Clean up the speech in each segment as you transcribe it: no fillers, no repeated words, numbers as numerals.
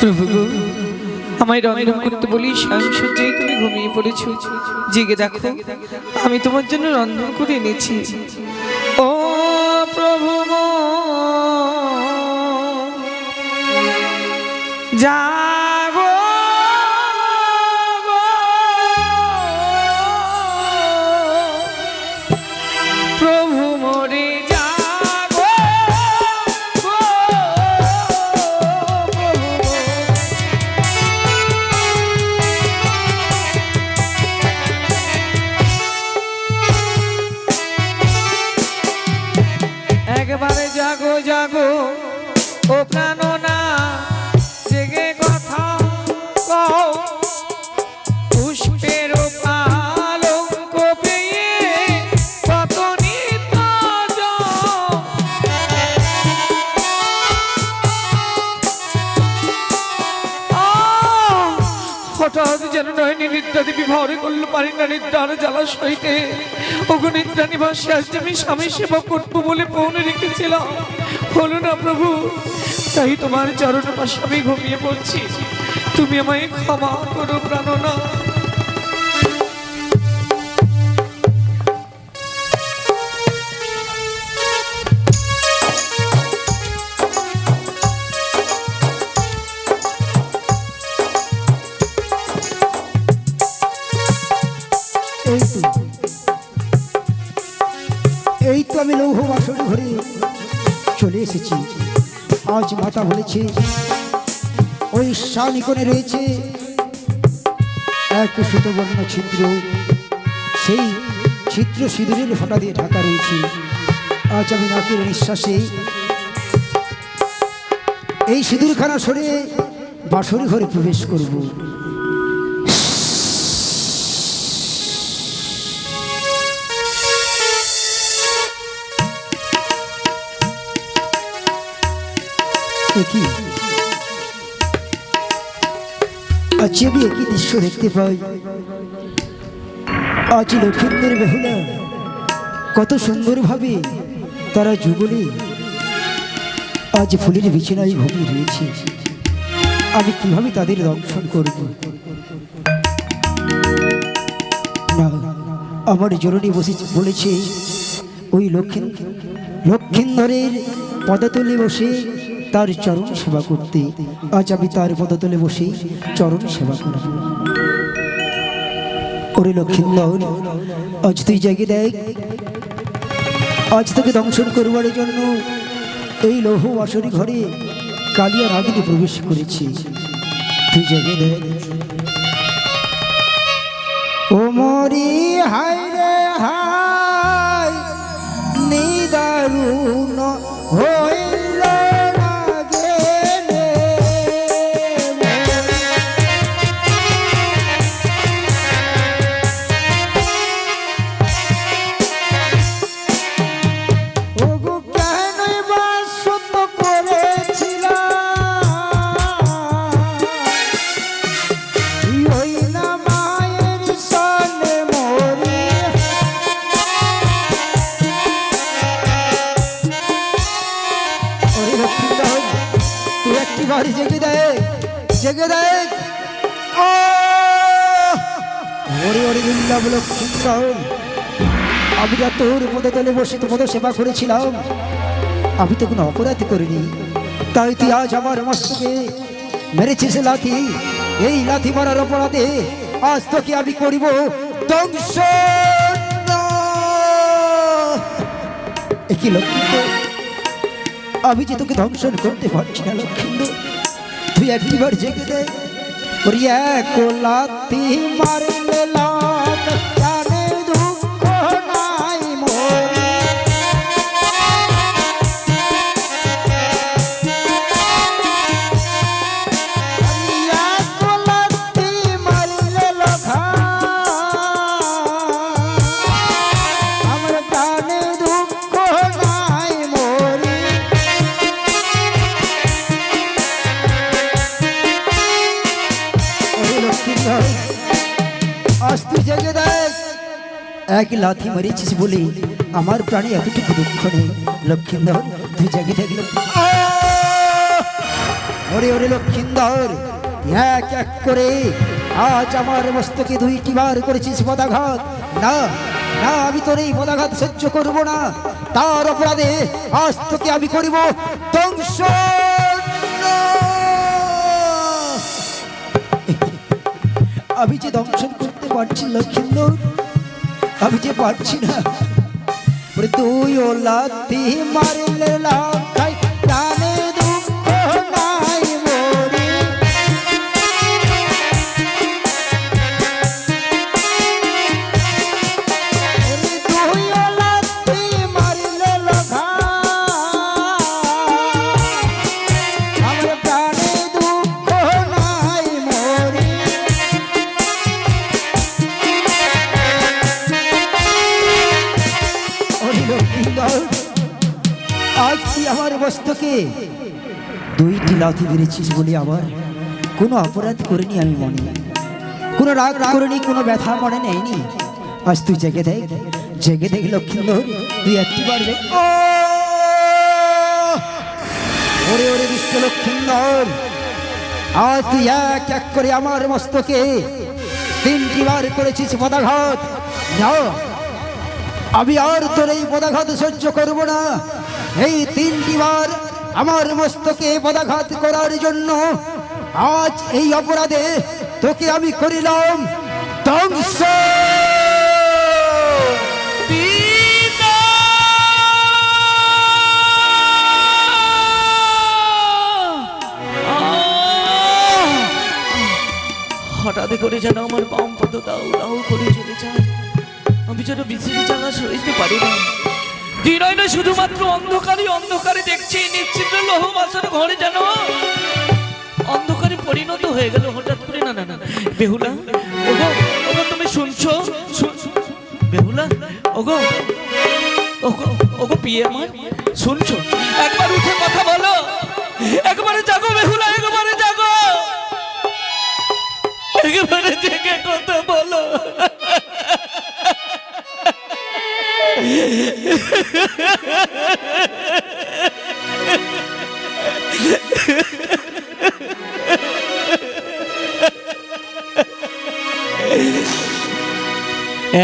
প্রভু গো, আমায় রন্ধন করতে বলি সাংসজ্জায় তুমি ঘুমিয়ে পড়েছ। জেগে দেখো, আমি তোমার জন্য রন্ধন করে এনেছি। ও প্রভু গো, জাগো গো, প্রভু মোরে জাগো গো, একবারে জাগো জাগো ও প্রাণনা, জেগে কথা কও, পুষ্পের পালঙ্ক পেয়ে কত নিত হঠাৎ যেন নয়নি নিদ্রা দেবী ভরে করলো, পারি না নিদ্রার জ্বালা সইতে। ওগো নিদ্রা নিবাসে আজ আমি স্বামী সেবা করবো বলে পৌনে রেখেছিলাম, হলো না প্রভু। তাই তোমার চরণ পাশে আমি ঘুমিয়ে পড়ছি, তুমি আমায় ক্ষমা করো প্রাণনা। এই তো আমি লৌহ বাসন ঘরে চলে এসেছি। আজ মাতা বলেছে ওই শানিকোণে রয়েছে এক সুতবর্ণ ছিদ্র, সেই ছিদ্র সিঁদুরের ফোঁটা দিয়ে ঢাকা রয়েছে। আজ আমি নাকের নিঃশ্বাসে এই সিঁদুরখানা সরে বাসর ঘরে প্রবেশ করব। আজ আমি একই দৃশ্য দেখতে পাই। আজ লক্ষ্মীদের বেহুলা কত সুন্দরভাবে তারা যুগলে আজ ফুলের বিছানায় ঘুমিয়ে রয়েছে। আমি কিভাবে তাদের দংশন করব? না, আমার জননী বলেছে ওই লক্ষ্মীন্দরের পদতলে বসে তার চরণ সেবা করতে। আজ আমি তার পদতলে বসে চরণ সেবা করব। ওরে লক্ষ্মীন্দর, আজ তুই জেগে দেখ, আজ তোকে দংশন করবার জন্য এই লৌহ বাসরি ঘরে কালিয়া রাগিনী প্রবেশ করেছি। তুই জেগে দেখ। ও মরি হায় রে হায়, নিদারুণ হইল জেগে দেখ, জেগে দেখ। ওরে ওরে দুর্লভ লক্ষ্মীন্দর, আমি যা তোর পদতলে বসে তোমাদের সেবা করেছিলাম, আমি তো কোনো অপরাধ করিনি। তাই তুই আজ আমার মস্তকে মেরেছিস লাথি। এই লাথি মারার অপরাধে আজ তোকে আমি করিব দংশন। একই লক্ষ্মীন্দর, আমি যে তোকে দংশন করতে পারছি না লক্ষ্মীন্দর, তুই একবার জেগে দে। এক লাথি মারলে লাখ প্রাণের দুঃখ নাই মোরে। এক লাথি মারলে লখা আমার প্রাণের দুঃখ নাই মোরে। আজ তুই জেগে দেখ, এক লাথি মেরেছিস বলে আমার প্রাণে এতটুকু দুঃখ নেই। লক্ষ্মীন্দর, তুই জেগে দেখ। ওরে ওরে লক্ষিন্দর, এক এক করে আজ আমার মস্তকে 2টি বার করেছিস পদাঘাত। না না, আমি তোর এই পদাঘাত সহ্য করব না। তার অপরাধে আজ তোকে আমি করিব ধ্বংস। আমি যে দংশন করতে পারছি লক্ষিন্দর, আমি যে পারছি না। তুই ও লাথি মারলে লাখাই প্রাণে দুঃখ নাই মরি। তুই ও লাথি মারলে লাখাই আমার প্রাণে দুঃখ নাই মরি। আজ তুই আমার বস্তুকে 2টি লাথি মেরেছিস বলে আমার কোনো অপরাধ করিনি আমি মনে, কোনো রাগ করিনি, কোনো ব্যথা মনে নেয়নি। আজ তুই জেগে দেখ, জেগে দেখ লক্ষিন্দর, তুই একটি বার দেখ। ওরে ওরে বিশ্ব লক্ষিন্দর, আজ তুই এক এক করে আমার মস্তকে 3টি বার করেছিস পদাঘাত। না, আমি আর তোর এই পদাঘাত সহ্য করব না। এই 3টি বার আমার মস্তকে পদাঘাত করার জন্য আজ এই অপরাধে তোকে আমি করিলাম ধ্বংস। হঠাৎ করে যেন আমার বাম পদ দাউ দাউ করে চলে যায়। আমি যেন বিছানা জ্বালা সইতে পারি না। দিন হয় না, শুধুমাত্র অন্ধকারই অন্ধকারে দেখছি। নিশ্চিত লৌহ মাছের ঘরে যেন অন্ধকারে পরিণত হয়ে গেল হঠাৎ করে। না না না, বেহুলা, ওগো ওগো, তুমি শুনছো? বেহুলা, ওগো ওগো ওগো, পিয়ে আমার শুনছো? একবার উঠে কথা বলো, একবারে জাগো বেহুলা, একবারে জাগো, একেবারে জেগে কথা বলো।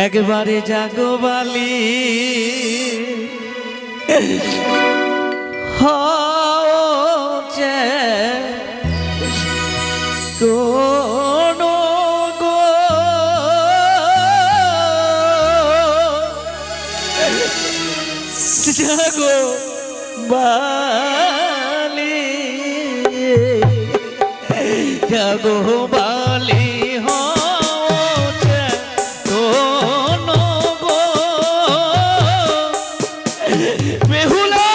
একবারে জাগো বালি, হচ্ছে কোন গো জাগো বালি, জাগো বালি, হচ্ছে কোন গো বেহুলা।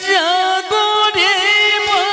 জাগো রে মা,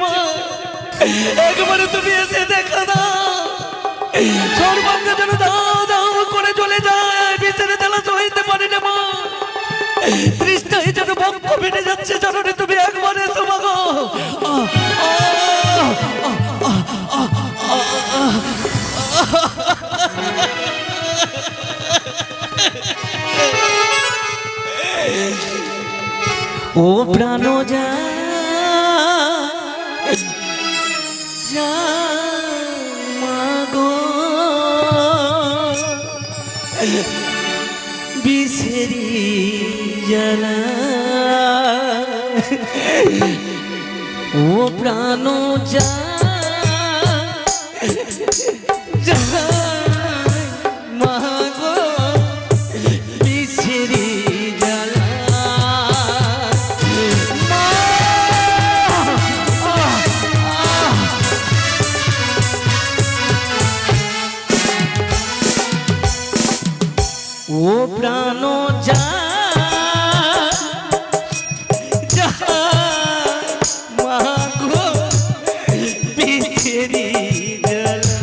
মা, একবারে তুমি এসে দেখা না, সর্বাঙ্গে যেন দাও দাও করে চলে যায়, বিচারে জ্বালা সইতে পারি না মা, তৃষ্ণায় যেন বক্ষ ফেটে যাচ্ছে, জননী তুমি একবার এসো মা গো। ও প্রাণ যা যা মাগো বিসরি জ্বালা, ও প্রাণ যা যা মাগো বিসরি জ্বালা। ও প্রাণ যা যা মাগো বিসরি জ্বালা।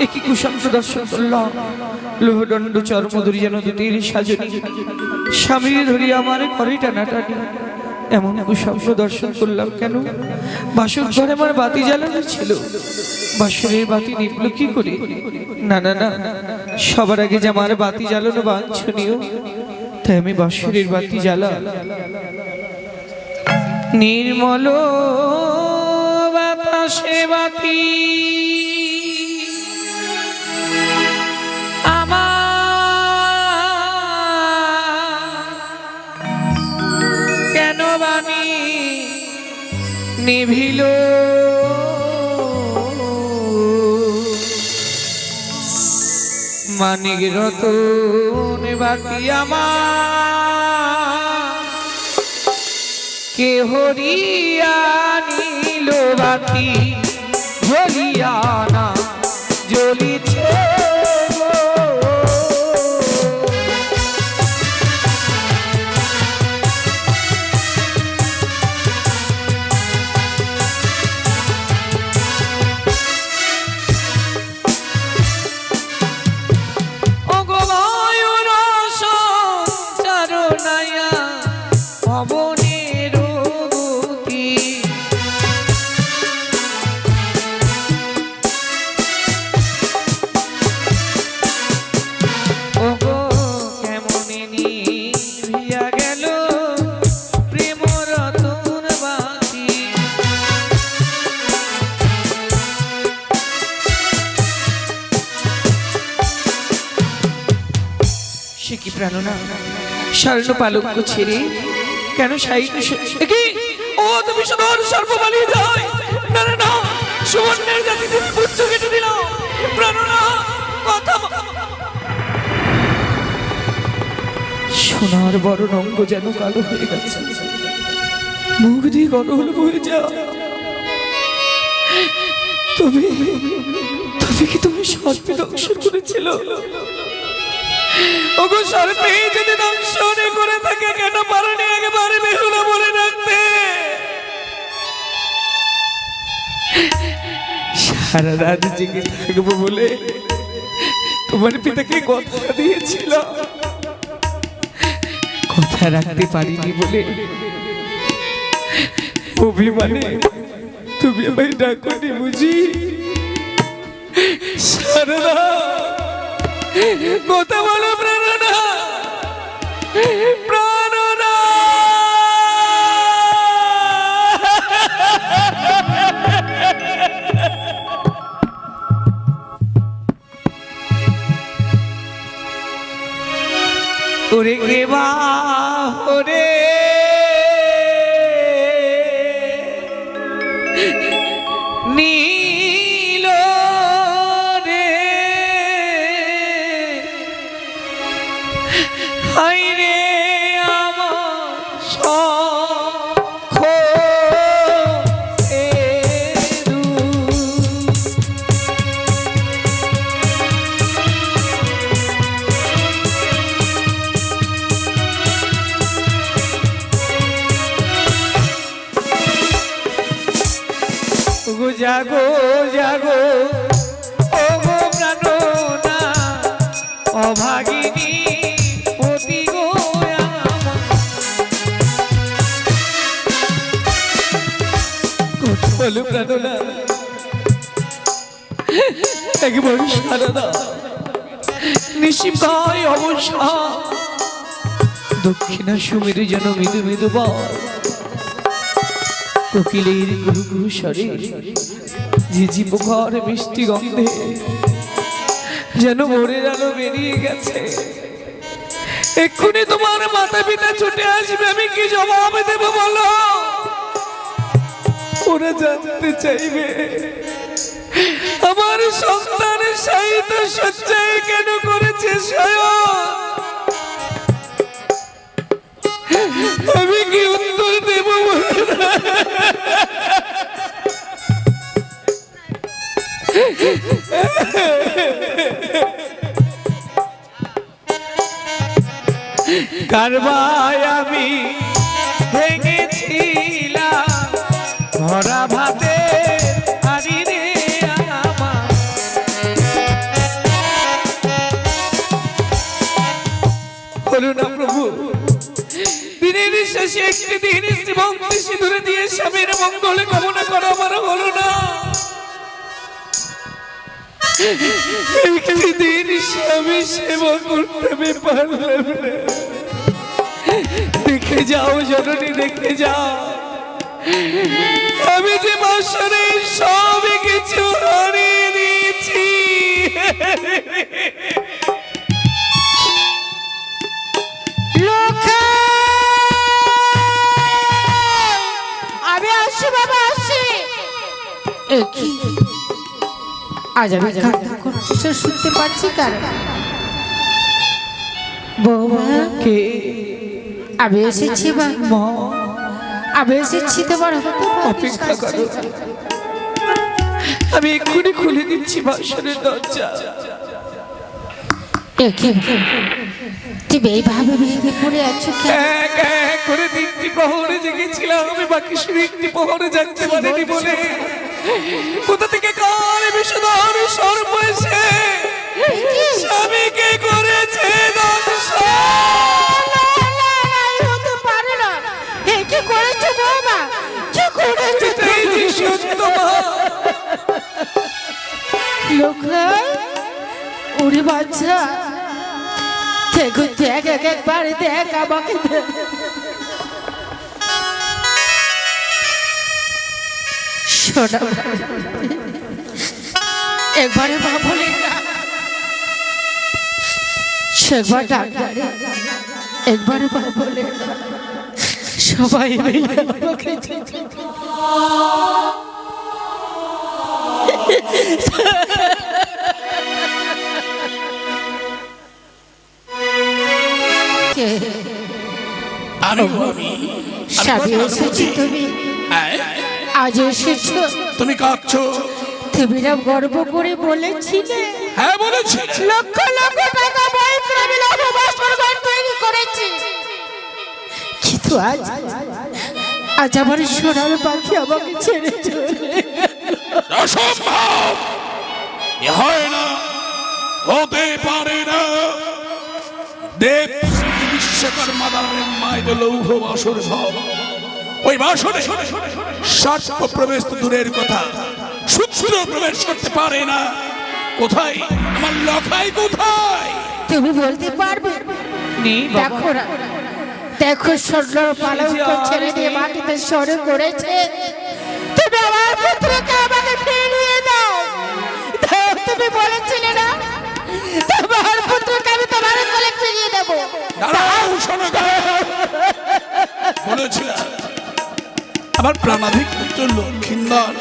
একই কুশান্ত দর্শন করলাম, লোহদণ্ড চর্মদুরি যেন দুটির সাজনী, স্বামী ধরিয়া আমার করে টানাটানি। এমন কুশান্ত দর্শন করলাম কেন? বাসর ঘরে আমার বাতি জ্বালানো ছিল, বাসরের বাতি নিভল কি করে? না না না, সবার আগে যে আমার বাতি জ্বালানো বাঞ্ছনীয়, তাই আমি বাসরের বাতি জ্বালা। নির্মল বাতাসে বাতি কেন বাণী নিভিল? মানিক রতন বাতি আমার কে হরিয়া নীল বাতি জ্বলিয়া না জ্বলিছে। পবনে প্রাণনা স্বর্ণ পালঙ্ক ছেড়ে কেন সাহিত্য কি ও তুমি সদর সর্ব পালিয়ে যায়? না না না, সুবর্ণের জাতি তুমি পুচ্ছ কেটে দিল। প্রাণনা কথা সোনার বড় রঙ্গ যেন কালো হয়ে গেছে, মুখ দিয়ে গরল হয়ে যা। তুমি তুমি কি তুমি সর্পে দংশন করেছিল? ওগো সর্পে যদি দংশন করে থাকে কেন পারনি একেবারে বেহুলা বলে রাখতে? সারা রাত জেগে থাকবো বলে তোমার পিতাকে কথা দিয়েছিল, কথা রাখতে পারিনি বলে অভিমানে তুমি আমায় ডাকনি বুঝি? সারদা কথা বলো প্রাণনা, প্রাণনা। ওরে কে বা ওরে নীল রে, হাই রে আমার সখ এরু। জাগো জাগো ও গো প্রাণনা, অভাগিনী পতি গো আমার। কথা বলো প্রাণনা, একবার সারদা নিশিপায় অবসা দক্ষিণা সুমেরু যেন মৃদু মৃদু বল, কোকিলের গুরু গুরু স্বরে ঝিঝি পোখর মিষ্টি গন্ধে যেন ভোরের আলো বেরিয়ে গেছে। এক্ষুনি তোমার মাতা পিতা ছুটে আসবে, আমি কি জবাব দেব বলো? ওরা জানতে চাইবে আমার সন্তানের সাহিত্য সজ্জায় কেন করেছে স্বয়ং। আমি কি উত্তর দেব বলো? কারবায় আমি ভেঙেছিলাম ভরা ভাতে আরি রে আমার। বলুন না প্রভু, দিনের শেষে একটি দিন শ্রীভক্তি সিঁদুরে দিয়ে স্বামীর মঙ্গলে কামনা করা আমার হলো না। একটি দিন স্বামী সেবা করতে পারলাম না। দেখে যাও জননী, দেখে যাও আমি যে বাসরে সব কিছু হারিয়ে দিয়েছি। আমি আসছি বাবা, আসছি। আজ আমি শুনতে পাচ্ছি কারণ বৌমা কে? আমি এসেছি মা, আমি এসেছি তোমার অপেক্ষা করো, আমি এক্ষুনি খুলে দিচ্ছি বাসনের দরজা। তুমি এইভাবে ভেঙে পড়ে আছো এক এক করে 3টি প্রহরে জেগেছিলাম, আমি বাকি শুধু 1টি প্রহরে জানতে পারিনি বলে কোথা থেকে কার বিষধর সর্প এসে স্বামীকে করেছে কি করেছো বৌমা, কি করেছো? ওরে বাচ্চা, দেখ একবার দেখ আমাকে, শোনা একবারে মা বলে একবার ডাক্তার একবার বলে সবাই মিলে আমাকে স্বামী এসেছি তুমি আজ এসেছো তুমি কাঁদছো? তুমি না গর্ব করে বলেছিলে হ্যাঁ বলেছি। লক্ষ লক্ষ টাকা ব্যয় করে আমি লববাসর ঘর তৈরি করেছি, কিন্তু আজ আমার সোনার পাখি আমাকে ছেড়ে চলে অসম্ভব, এ হয় না, হতে পারে না। দেব বিশ্বকর্মা দানের মায়ের লৌহ বাসর ঘর, ওই বাসরে সর্প প্রবেশ তো দূরের কথা, সূত্র প্রবেশ করতে পারে না। কোথায় আমার লখাই, কোথায়? তুমি বলতে পারবে? দেখো না, দেখো সোনার পালঙ্ক ছেড়ে দিয়ে মাটিতে সরে করেছে। তুমি আমার পুত্রকে আমাকে ফিরিয়ে দাও। তুমি বলেছিলে না তোমার পুত্রকে আমি তোমার কোলে ফিরিয়ে দেবো। দাঁড়াও, শোনো, বলেছিলাম আমার প্রাণাধিক পুত্র লক্ষিন্দর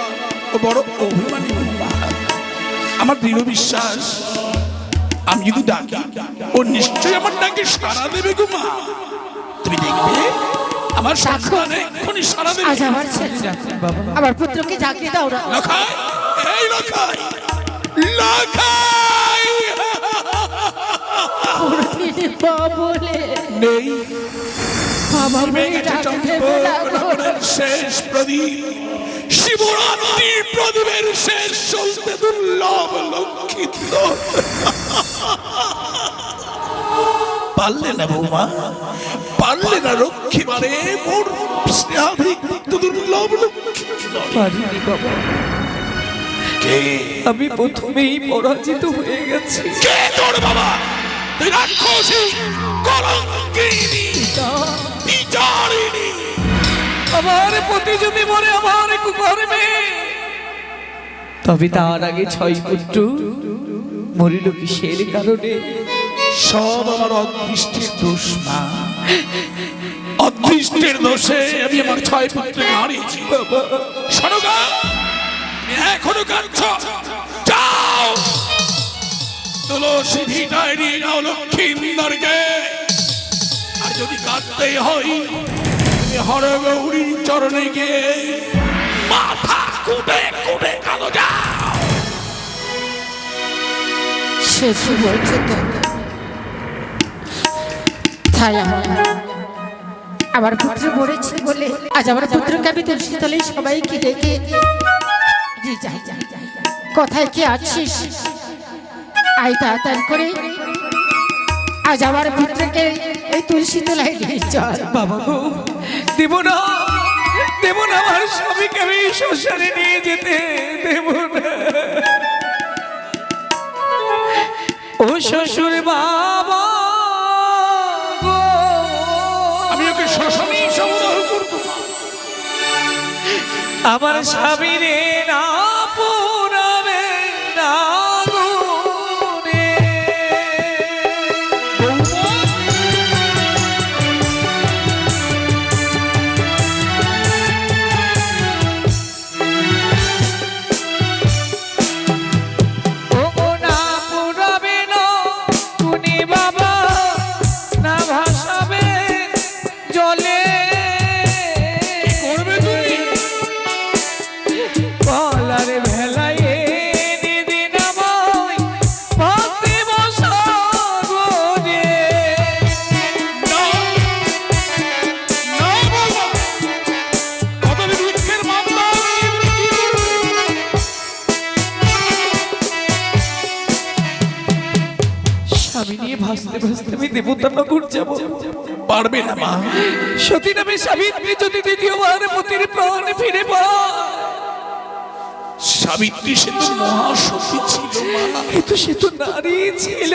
ও বড় অভিমানী বাবা। আমার দৃঢ় বিশ্বাস আমি যদি ডাকি ও নিশ্চয়ই আমার ডাকে সাড়া দেবে গো মা। তুমি দেখবে আমার সন্তানে এক্ষুনি সাড়া দেবে। আজ আমার ছেলে আমার পুত্রকে জাগিয়ে দাও না। লখাই, এই লখাই, লখাই মা বলে নেই। বাবা নেমে গেছে চম্পকনগরের শেষ প্রদীপ, শিবরাত্রির প্রদীপের শেষ চলতে দুর্লভ লক্ষিত। পারলে না বৌমা, পারলে না রক্ষী মানে মোর স্নেহাধিক দুর্লভ লক্ষিত। পারিনি বাবা, কে? আমি প্রথমেই পরাজিত হয়ে গেছি। কে তোর বাবা? তুই রাক্ষসী, কলঙ্কিনী, বিচারিণী। আমার প্রতি যদি মরে আমার কুকর্মে, তবে তার আগে 6 পুত্র মরিল কিসের কারণে? সব আমার অদৃষ্টের দোষ মা, অদৃষ্টের দোষে আমি আমার 6 পুত্রকে হারিয়েছি। শোনো গা, তুমি এখনো কাঁদছ? যাও তুলসী ভিটায় নিয়ে যাও লক্ষিন্দরকে। আর যদি কাঁদতেই হয় তুমি হরগৌরী চরণে গিয়ে মাথা কুটে কুটে কাঁদো। যাও। সে কি বলছে তো? তাই আমার পুত্র মরেছে বলে আজ আমার পুত্রকে আমি তুলসী তলে সবাইকে ডেকে কোথায় কি আছিস? আই তাড়াতাড়ি করে আজ আমার পুত্রকে এই তুলসী তলায় নিয়ে চল। বাবা গো, দেব না, দেব না, আমার স্বামীকে আমি শ্মশানে নিয়ে যেতে দেব না। ও শ্বশুর বাবা গো, আমি ওকে শ্মশানেই সমাদাহ করব। আমার স্বামী রে না পুরাবে না গো রে। ও গো না পুরাবে না তুমি বাবা, না ভাসাবে জলে। করবে তুমি? কলার ভেলায় নিদিন আমায় ভক্তি বসাগরে। না, না বাবা, কতদিন দুঃখের মামলা এগুলো কি করবে? স্বামী নিয়ে ভাসতে ভাসতে আমি দেবতার নগর যাব। পারবে না মা। সতী নামে সাবিত্রী যদি দ্বিতীয়বার পতির প্রাণ ফিরে পায়, সাবিত্রী সে তো মহাসতী ছিল মা। কিন্তু সে তো নারী ছিল।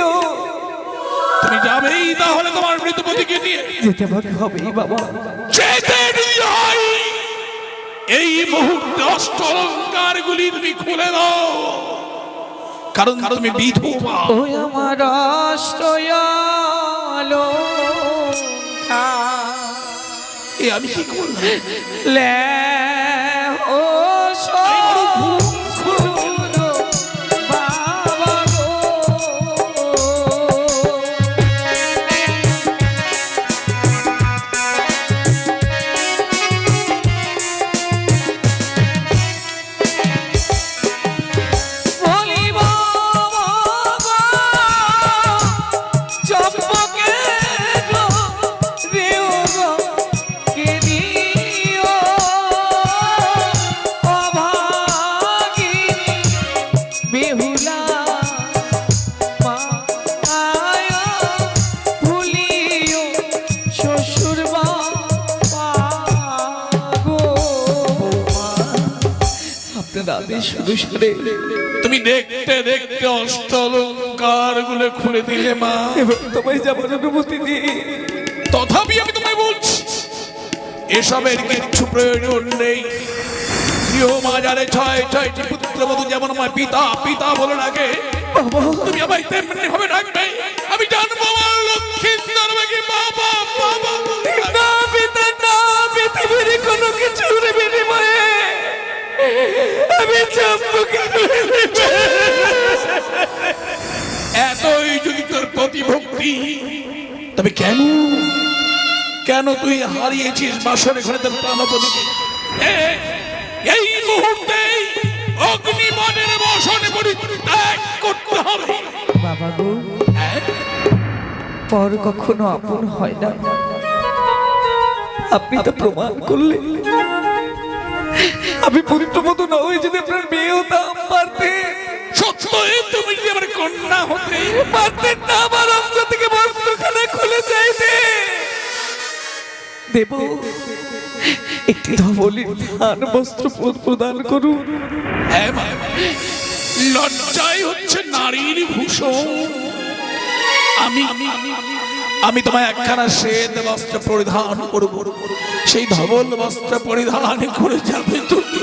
তুমি যাবেই তাহলে তোমার মৃতপতিকে নিয়ে? যেতে আমাকে হবেই বাবা। যেতে দিতে হয়। এই মুহূর্তে অষ্ট অলঙ্কার গুলি তুমি খুলে দাও। কারণ তুমি বিধবা। ওই আমার অষ্টয়ালো এ আমি কি করলাম? লে ও বাবা গো বলিব বাবা চম্পকে গো রেও গো কে দিও অভাগিনী বেহুলা মায়া ভুলিও শ্বশুর বাবা গো। আপনার আদেশ অনুসারে তুমি দেখতে দেখতে অষ্টলঙ্কার গুলো খুলে দিলে মা। এবার তোমায় যাবার অনুমতি দিই। তথাপি আমি তোমায় বলছি এসবের কিচ্ছু প্রয়োজন নেই। গৃহ মাজারে ছয় ছয়টি পুত্রবধূ যেমন আমার পিতা পিতা বলে ডাকে, তুমি আমায় তেমনি ভাবে ডাকবে। আমি জানবো আমার লক্ষ্মীন্দর বাকি বাবা বাবা বলে ডাকবে। না পিতা না, পৃথিবীর কোনো কিছুর বিনিময়ে আমি চম্পকে এতই যদি তোর প্রতিভক্তি, তবে কেন কেন তুই হারিয়েছিস বাসরে ঘরে তোর প্রাণপতিকে? এই মুহূর্তে অগ্নিবাণের বসনে পরিত্যাগ করতে হবে। বাবা গো, পর কখনো আপন হয় না, আপনি তো প্রমাণ করলেন। আমি পুত্রবধূ নই, যদি আপনার মেয়ে হতাম পারতে। সত্যই তুমি যদি আমার কন্যা হতে পারতেন না আমার অঙ্গ থেকে বস্ত্রখানা খুলে যাইতে। দেব একটি ধবলির ধান বস্ত্র প্রদান করুন। হ্যাঁ মা, লজ্জাই হচ্ছে নারীর ভূষণ। আমি তোমায় একখানা শ্বেত বস্ত্র পরিধান করব, সেই ধবল বস্ত্র পরিধান করে যাবে তুমি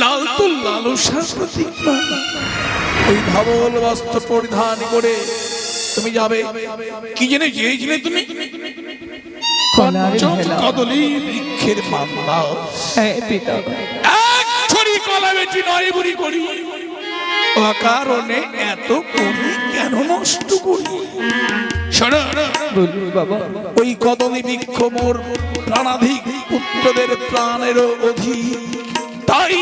লাল তো লালসার প্রতীক। ওই ধবল বস্ত্র পরিধান করে তুমি যাবে কি জেনে চেয়েছিলে তুমি? পঞ্চম কদলী বৃক্ষের মামলা। হ্যাঁ পিতা, এক ছড়ি কলা বেটি নয় বুড়ি করি, অকারণে এত করি কেন নষ্ট করি? শোনো বলুন বাবা। ওই কদলী বৃক্ষ মোর প্রাণাধিক পুত্রদের প্রাণেরও অধিক, তাই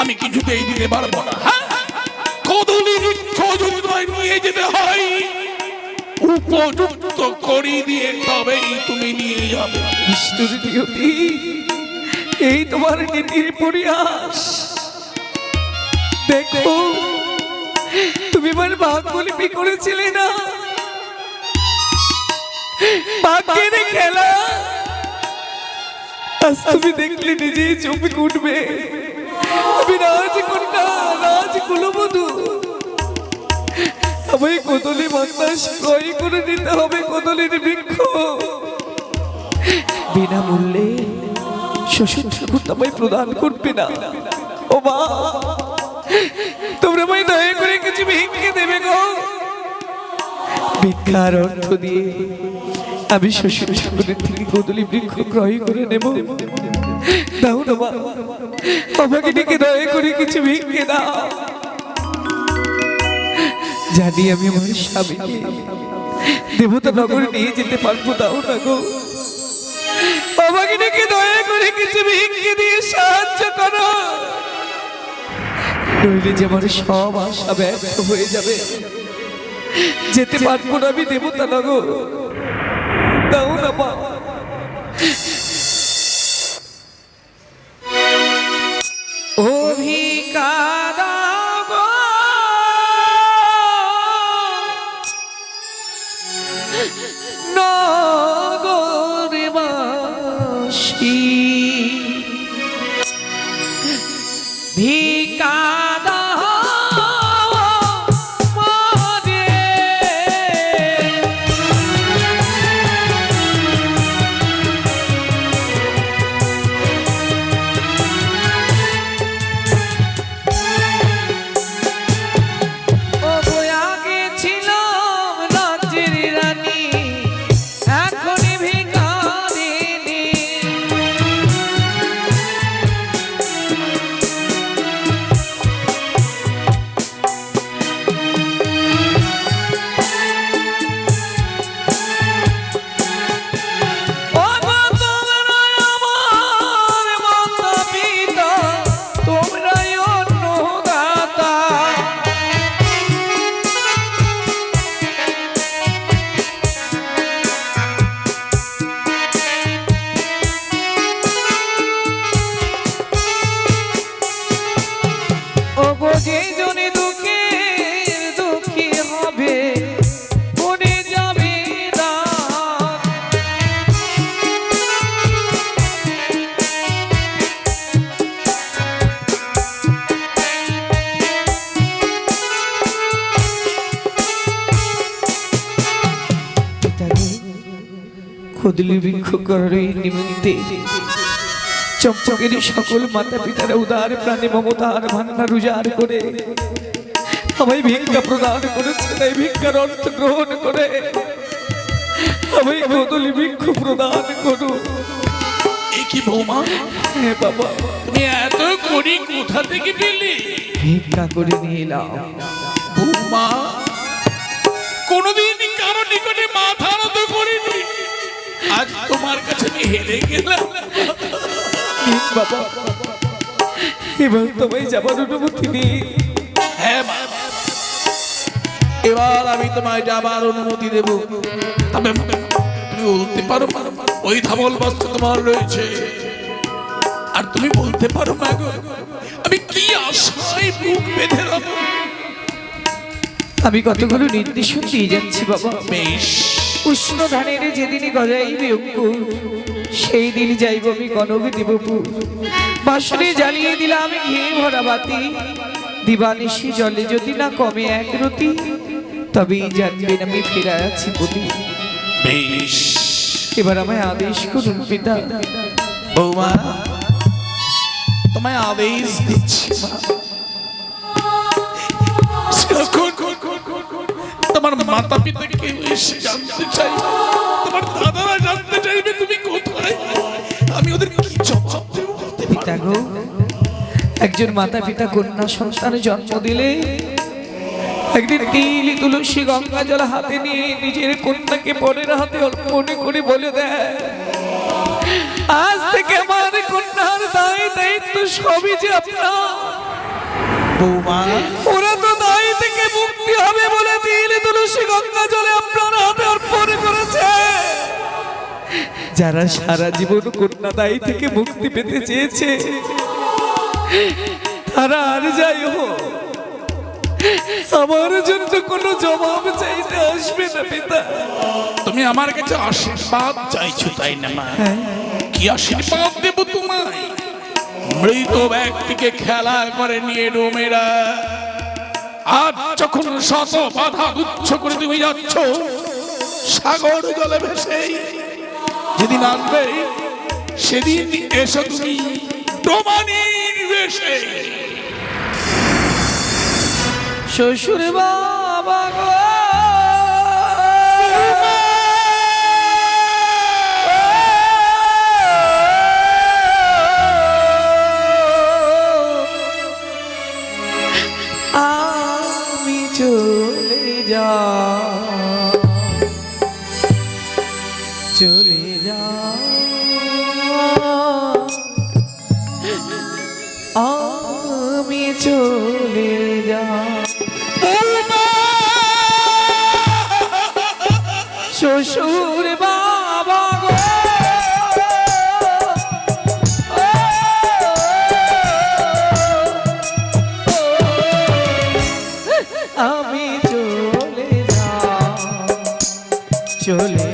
আমি কিছুতেই দিতে পারবো না। কদলী বৃক্ষ যদি তোমায় নিয়ে যেতে হয়, উপযুক্ত করি দিয়ে তবেই তুমি নিয়ে যাবে। বিষ্ণুর নিয়তি, এই তোমার নীতির পরিহাস। দেখো, তুমি আমার ভাগ্য লিপি করেছিলে না, ভাগ্যের খেলা। আজ তুমি দেখলে নিজেই চোখে উঠবে, আমি রাজকন্যা, রাজকুলবধূ। আমায় কদলী বাতাস ক্রয় করে নিতে হবে, কদলীর বৃক্ষ বিনামূল্যে শ্বশুর ঠাকুর তোমায় প্রদান করবে না। ও মা, তোমরা আমায় দয়া করে কিছু ভিক্ষে দেবে গো। ভিক্ষার অর্থ দিয়ে আমি শ্বশুর ঠাকুরের থেকে কদলী বৃক্ষ ক্রয় করে নেব। দাও না মা, আমাকে ডেকে দয়া করে কিছু ভিক্ষে দাও। জানি আমি আমার স্বামীকে দেবতা নগরে নিয়ে যেতে পারবো। দাও না গো, আমাকে ডেকে দয়া করে কিছু ভিক্ষে দিয়ে সাহায্য করো, নইলে যে আমার সব আশা ব্যর্থ হয়ে যাবে, যেতে পারবো না আমি দেবতা নগর। দাও না মা। অধিকার নগরবাসী ভিকার হদলি বৃক্ষ করার এই নিমিত্তে চম্পকের সকল মাতা পিতারা উদার প্রাণে মমতার ভান্ডার উজাড় করে আমায় ভিক্ষা প্রদান করেছেন। এই ভিক্ষার অর্থ গ্রহণ করে আমায় হদলি বৃক্ষ প্রদান করুন। এ কি বৌমা, হ্যাঁ বাবা, তুমি এত করি কোথা থেকে পেলে? ভিক্ষা করে নিয়ে এলাম। বৌমা, কোনদিন কারো নিকটে মাথা নত করিনি, আজ তোমার কাছে আমি হেরে গেলাম। নিন বাবা, এবার তোমায় যাবার অনুমতি নেই। হ্যাঁ মা, এবার আমি তোমায় যাবার অনুমতি দেব। তবে তুমি বলতে পারো মা, ওই ধাবল বস্ত্র তোমার রয়েছে, আর তুমি বলতে পারো মা গো, আমি কি আশায় বুক বেঁধে রাখব? আমি কতগুলো নির্দেশন দিয়ে যাচ্ছি বাবা। বেশ, উষ্ণ ধানের যেদিনই গজাইবে অঙ্কুর, সেই দিন যাইব আমি কনক দেবপুর। বাসনে জ্বালিয়ে দিলাম ঘিয়ে ভরা বাতি, দিবানিশি জলে যদি না কমে এক রতি, তবেই জানবেন আমি ফিরে আছি পতি। বেশ, এবার আমায় আদেশ করুন পিতা। বৌমা, তোমায় আদেশ দিচ্ছি মা। যখন তোমার মাতা পিতা কেউ এসে জানতে চাইবে, তোমার দাদারা জানতে চাইবে তুমি কোথায়, আমি ওদের কি জবাব দেব বলতে পারবো পিতা গো, একজন মাতা পিতা কন্যা সন্তান জন্ম দিলে একদিন নীল তুলসী গঙ্গা জল হাতে নিয়ে নিজের কন্যাকে পরের হাতে অর্পণ করে বলে দেয়, আজ থেকে আমার কন্যার দায় দায়িত্ব সবই যে আপনার। বৌমা। ওরা তো দায় থেকে মুক্তি হবে বলে নীল তুলসী গঙ্গা জলে আপনার হাতে অর্পণ করেছে। যারা সারা জীবন কন্যা দায়ী থেকে মুক্তি পেতে চেয়েছে, তারা আর যাই হোক আমার জন্য কোনো জবাব চাইতে আসবে না পিতা। তুমি আমার কাছে আশীর্বাদ চাইছো তাই না মা? কি আশীর্বাদ দেব তোমায়? মৃত ব্যক্তিকে খেলা করে নিয়ে ডোমেরা, আজ যখন শত বাধা তুচ্ছ করে তুমি যাচ্ছ সাগর জলে ভেসে, যেদিন আসবে সেদিন এসো তুমি ডোমানির বেশে। শ্বশুর বাবা গো, আমি চলে যা, চলে যা, আমি চলে যা। শ্বশুর বাবা গো, আমি চলে যা, চলে